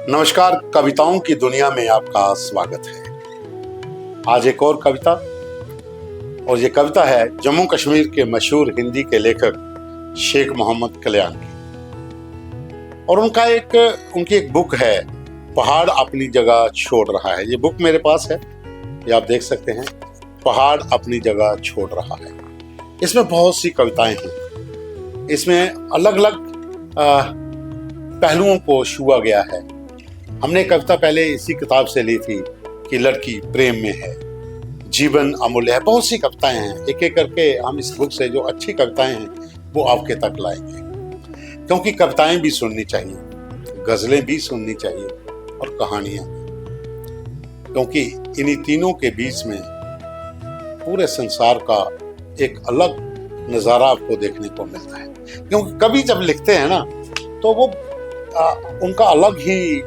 नमस्कार, कविताओं की दुनिया में आपका स्वागत है। आज एक और कविता, और ये कविता है जम्मू कश्मीर के मशहूर हिंदी के लेखक शेख मोहम्मद कल्याण की। और उनकी एक बुक है, पहाड़ अपनी जगह छोड़ रहा है। ये बुक मेरे पास है, ये आप देख सकते हैं, पहाड़ अपनी जगह छोड़ रहा है। इसमें बहुत सी कविताएं हैं, इसमें अलग अलग पहलुओं को छुआ गया है। हमने कविता पहले इसी किताब से ली थी कि लड़की प्रेम में है, जीवन अमूल्य है। बहुत सी कविताएं हैं, एक एक करके हम इस बुक से जो अच्छी कविताएं हैं वो आपके तक लाएंगे, क्योंकि कविताएं भी सुननी चाहिए, गजलें भी सुननी चाहिए और कहानियां, क्योंकि इन्हीं तीनों के बीच में पूरे संसार का एक अलग नजारा आपको देखने को मिलता है। क्योंकि कवि जब लिखते हैं ना तो वो उनका अलग ही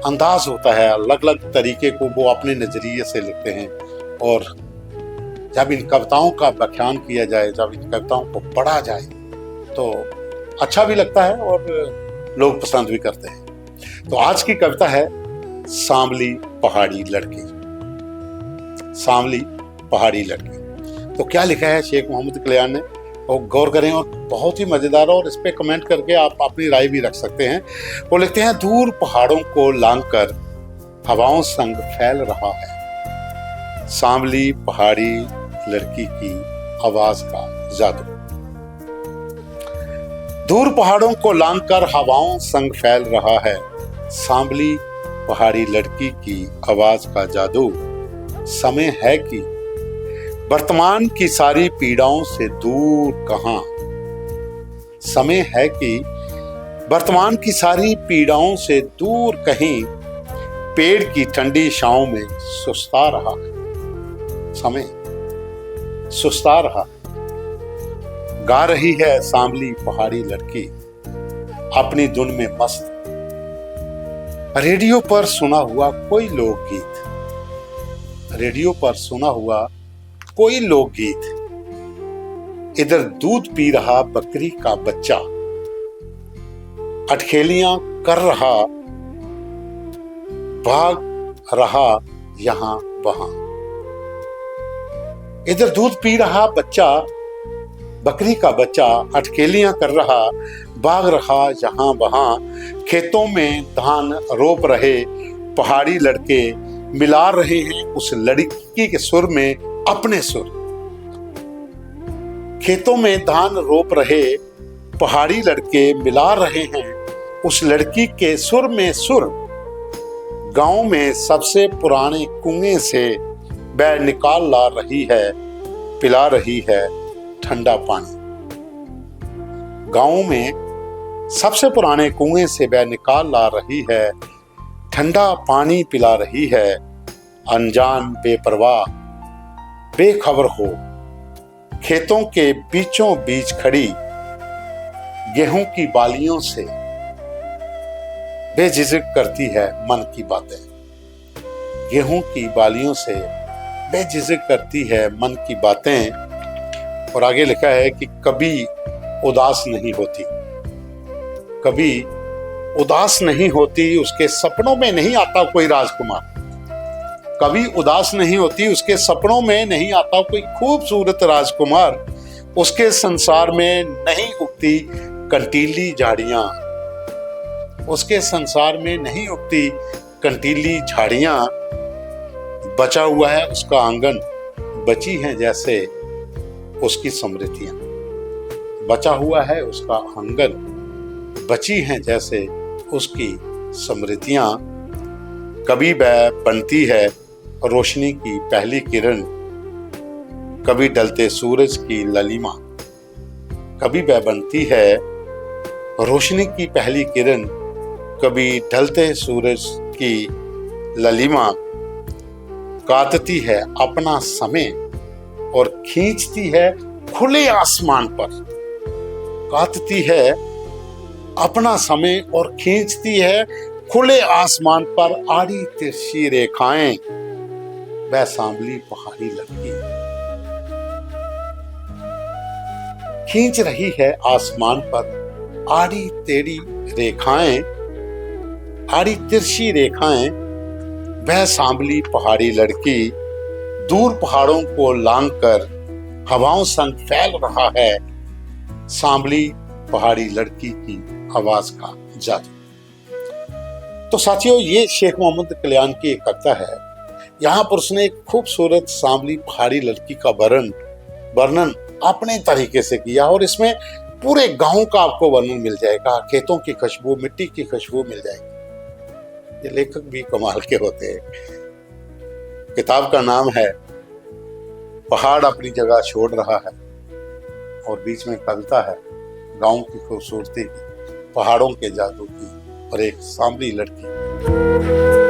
अंदाज होता है, अलग अलग तरीके को वो अपने नजरिए से लिखते हैं। और जब इन कविताओं का व्याख्यान किया जाए, जब इन कविताओं को पढ़ा जाए तो अच्छा भी लगता है और लोग पसंद भी करते हैं। तो आज की कविता है सांवली पहाड़ी लड़की। सांवली पहाड़ी लड़की। तो क्या लिखा है शेख मोहम्मद कल्याण ने, और गौर करें, और बहुत ही मजेदार, और इस पे कमेंट करके आप अपनी राय भी रख सकते हैं। वो लिखते हैं, दूर पहाड़ों को लांघकर हवाओं संग फैल रहा है सांवली पहाड़ी लड़की की आवाज का जादू। दूर पहाड़ों को लांघकर हवाओं संग फैल रहा है सांवली पहाड़ी लड़की की आवाज का जादू। समय है कि वर्तमान की सारी पीड़ाओं से दूर कहां, समय है कि वर्तमान की सारी पीड़ाओं से दूर कहीं पेड़ की ठंडी छांव में सुस्ता रहा है समय, सुस्ता रहा। गा रही है सांवली पहाड़ी लड़की अपनी धुन में मस्त, रेडियो पर सुना हुआ कोई लोकगीत, रेडियो पर सुना हुआ कोई लोकगीत। इधर दूध पी रहा बकरी का बच्चा, अटखेलियां कर रहा, भाग रहा यहां वहां। इधर दूध पी रहा बच्चा, बकरी का बच्चा, अटखेलियां कर रहा, भाग रहा यहां वहां। खेतों में धान रोप रहे पहाड़ी लड़के मिला रहे हैं उस लड़की के सुर में अपने सुर। खेतों में धान रोप रहे पहाड़ी लड़के मिला रहे हैं उस लड़की के सुर में सुर। गांव में सबसे पुराने कुएं से वह निकाल ला रही है, पिला रही है ठंडा पानी। गांव में सबसे पुराने कुएं से वह निकाल ला रही है, ठंडा पानी पिला रही है। अनजान बेपरवाह बेखबर हो खेतों के बीचों बीच खड़ी, गेहूं की बालियों से बेझिझक करती है मन की बातें। गेहूं की बालियों से बेझिझक करती है मन की बातें। और आगे लिखा है कि कभी उदास नहीं होती, कभी उदास नहीं होती, उसके सपनों में नहीं आता कोई राजकुमार। कभी उदास नहीं होती, उसके सपनों में नहीं आता कोई खूबसूरत राजकुमार। उसके संसार में नहीं उगती कंटीली झाड़ियां, उसके संसार में नहीं उगती कंटीली झाड़ियां। बचा हुआ है उसका आंगन, बची हैं जैसे उसकी समृद्धियां। बचा हुआ है उसका आंगन, बची हैं जैसे उसकी समृद्धियां। कभी वह बनती है रोशनी की पहली किरण, कभी ढलते सूरज की ललिमा। कभी वह बनती है रोशनी की पहली किरण, कभी ढलते सूरज की ललिमा। काटती है अपना समय और खींचती है खुले आसमान पर। काटती है अपना समय और खींचती है खुले आसमान पर आड़ी तिरछी रेखाएं। वह सांवली पहाड़ी लड़की खींच रही है आसमान पर आड़ी तेरी रेखाएं। आड़ी तिरछी रेखाएं, वह सांवली पहाड़ी लड़की दूर पहाड़ों को लांघकर हवाओं संग फैल रहा है। सांवली पहाड़ी लड़की की आवाज का जादू। तो साथियों, ये शेख मोहम्मद कल्याण की एक कविता है। यहाँ पर उसने एक खूबसूरत सांवली पहाड़ी लड़की का वर्णन अपने तरीके से किया और इसमें पूरे गांव का आपको वर्णन मिल जाएगा, खेतों की खुशबू, मिट्टी की खुशबू मिल जाएगी। ये लेखक भी कमाल के होते हैं। किताब का नाम है पहाड़ अपनी जगह छोड़ रहा है और बीच में कविता है गांव की खूबसूरती की, पहाड़ों के जादू की और एक सांवली लड़की।